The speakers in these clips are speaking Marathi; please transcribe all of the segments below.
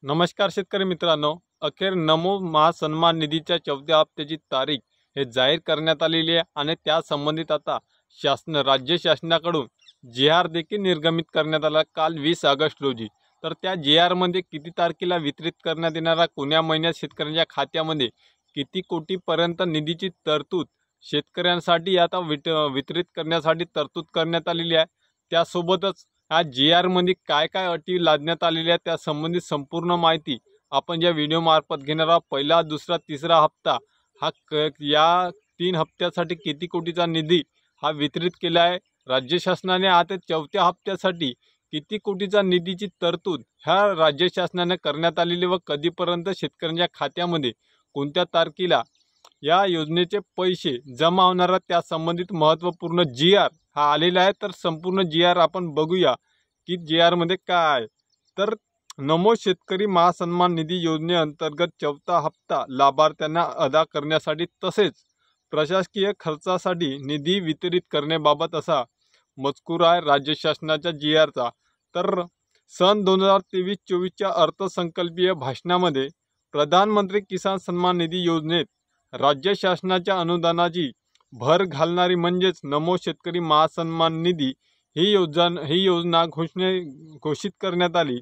नमस्कार शेतकरी मित्रांनो, अखेर नमो महासन्मान निधीच्या 4थ्या हप्त्याची तारीख हे जाहीर करण्यात आलेली आहे आणि त्या संबंधित आता राज्य शासनाकडून जी-आर देखील निर्गमित करण्यात आला काल 20 ऑगस्ट रोजी। तर त्या जी-आरमध्ये किती तारखेला वितरित करण्यात येणारा, कोण्या महिन्यात शेतकऱ्यांच्या खात्यामध्ये किती कोटीपर्यंत निधीची तरतूद शेतकऱ्यांसाठी आता वितरित करण्यासाठी तरतूद करण्यात आलेली आहे। त्यासोबतच ह्या जी-आरमध्ये काय काय अटी लादण्यात आलेल्या आहेत त्या संबंधित संपूर्ण माहिती आपण या व्हिडिओ मार्फत घेणार आहोत। पहिला, दुसरा, तिसरा हप्ता हा या 3 हप्त्यासाठी किती कोटीचा निधी हा वितरित केला आहे राज्य शासनाने, आता 4थ्या हप्त्यासाठी किती कोटीचा निधीची तरतूद ह्या राज्य शासनाने करण्यात आलेली व कधीपर्यंत शेतकऱ्यांच्या खात्यामध्ये कोणत्या तारखेला या योजनेचे पैसे जमा होणार त्या संबंधित महत्त्वपूर्ण जी-आर हा आलेला आहे। तर संपूर्ण जी-आर आपण बघूया की जी-आर मध्ये काय आहे। तर नमो शेतकरी महासन्मान निधी योजनेअंतर्गत 4था हप्ता लाभार्थ्यांना अदा करण्यासाठी तसेच प्रशासकीय खर्चासाठी निधी वितरित करण्याबाबत असा मजकूर आहे राज्य शासनाच्या जी-आरचा। तर सन 2023-24च्या अर्थसंकल्पीय भाषणामध्ये प्रधानमंत्री किसान सन्मान निधी योजनेत राज्य शासनाच्या अनुदानाची भर घालणारी म्हणजेच नमो शेतकरी महासन्मान निधी ही योजना घोषित करण्यात आली।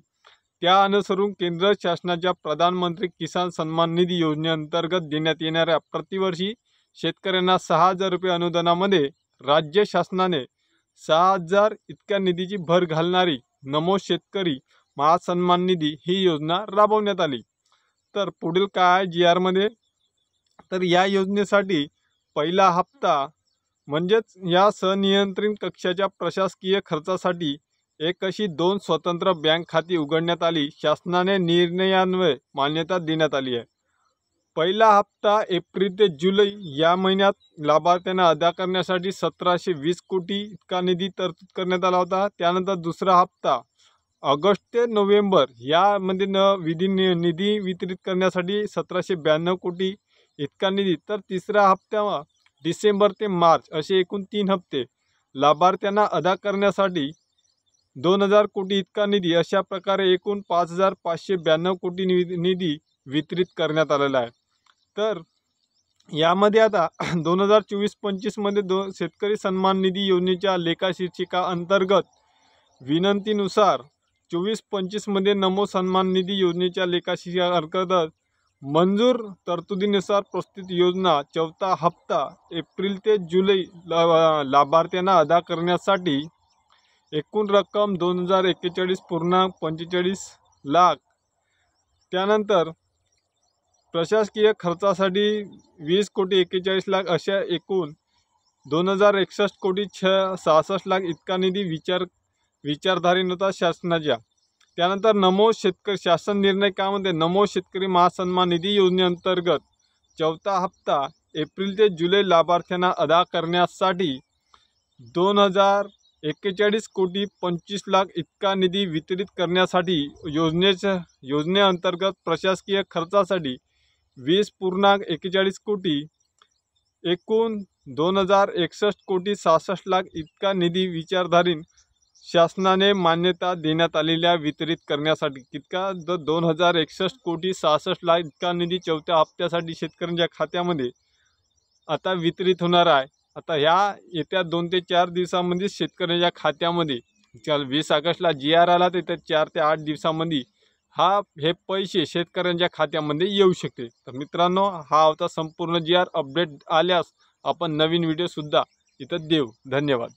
त्या अनुसरून केंद्र शासनाच्या प्रधानमंत्री किसान सन्मान निधी योजनेअंतर्गत देण्यात येणाऱ्या प्रतिवर्षी शेतकऱ्यांना 6,000 रुपये अनुदानामध्ये राज्य शासनाने 6,000 इतक्या निधीची भर घालणारी नमो शेतकरी महासन्मान निधी ही योजना राबवण्यात आली। तर पुढील काय जी-आर मध्ये, तर या योजनेसाठी पहिला हप्ता म्हणजेच या संनियंत्रण कक्षाच्या प्रशासकीय खर्चासाठी एक अशी 2 स्वतंत्र बँक खाती उघडण्यात आली। शासनाने निर्णयान्वये मान्यता देण्यात आली आहे। पहिला हप्ता एप्रिल ते जुलै या महिन्यात लाभार्थ्यांना अदा करण्यासाठी 1720 कोटी इतका निधी तरतूद करण्यात आला होता। त्यानंतर दुसरा हप्ता ऑगस्ट ते नोव्हेंबर यामध्ये निधी वितरित करण्यासाठी 1792 कोटी इतका निधी। तर तिसरा हप्ता डिसेंबर ते मार्च असे एकूण 3 हप्ते लाभार्थ्यांना अदा करण्यासाठी 2000 कोटी इतका निधी, अशा प्रकारे एकूण 5592 कोटी निधी वितरित करण्यात आलेला आहे। तर यामध्ये आता 2024-25 मध्ये शेतकरी सन्मान निधी योजनेच्या लेखाशीर्षिका अंतर्गत विनंतीनुसार 24-25 मध्ये नमो सन्मान निधी योजनेच्या लेखाशीर्षिका अंतर्गत मंजूर तरतुदीनुसार प्रस्तुत योजना 4था हप्ता एप्रिल ते जुलै लाभार्थ्यांना अदा करण्यासाठी एकूण रक्कम 2041.45 लाख। त्यानंतर प्रशासकीय खर्चासाठी 20,41 लाख अशा एकूण 2061 कोटी 66 लाख इतका निधी विचारधारेनुसार शासनाच्या। त्यानंतर नमो शेतकरी शासन निर्णय काय म्हणते, नमो शेतकरी महासन्मान निधी योजनेअंतर्गत 4था हप्ता एप्रिल ते जुलै लाभार्थ्यांना अदा करण्यासाठी 2041 कोटी 25 लाख इतका निधी वितरित करण्यासाठी योजनेअंतर्गत प्रशासकीय खर्चासाठी 20,41 कोटी एकूण 2061 कोटी 66 लाख इतका निधी विचारधारीन शासनाने मान्यता देण्यात आलेल्या वितरित करण्यासाठी कितका 2061 कोटी 66 लाख इतका निधी 4थ्या हप्त्यासाठी शेतकऱ्यांच्या खात्यामध्ये आता वितरित होणार आहे। आता ह्या येत्या 2 ते 4 दिवसांमध्ये शेतकऱ्यांच्या खात्यामध्ये 20 ऑगस्टला जी-आर आला, तर 4 ते 8 दिवसांमध्ये हे पैसे शेतकऱ्यांच्या खात्यामध्ये येऊ शकते। तर मित्रांनो, हा होता संपूर्ण जी-आर। अपडेट आल्यास आपण नवीन व्हिडिओ सुद्धा इथं देऊ। धन्यवाद।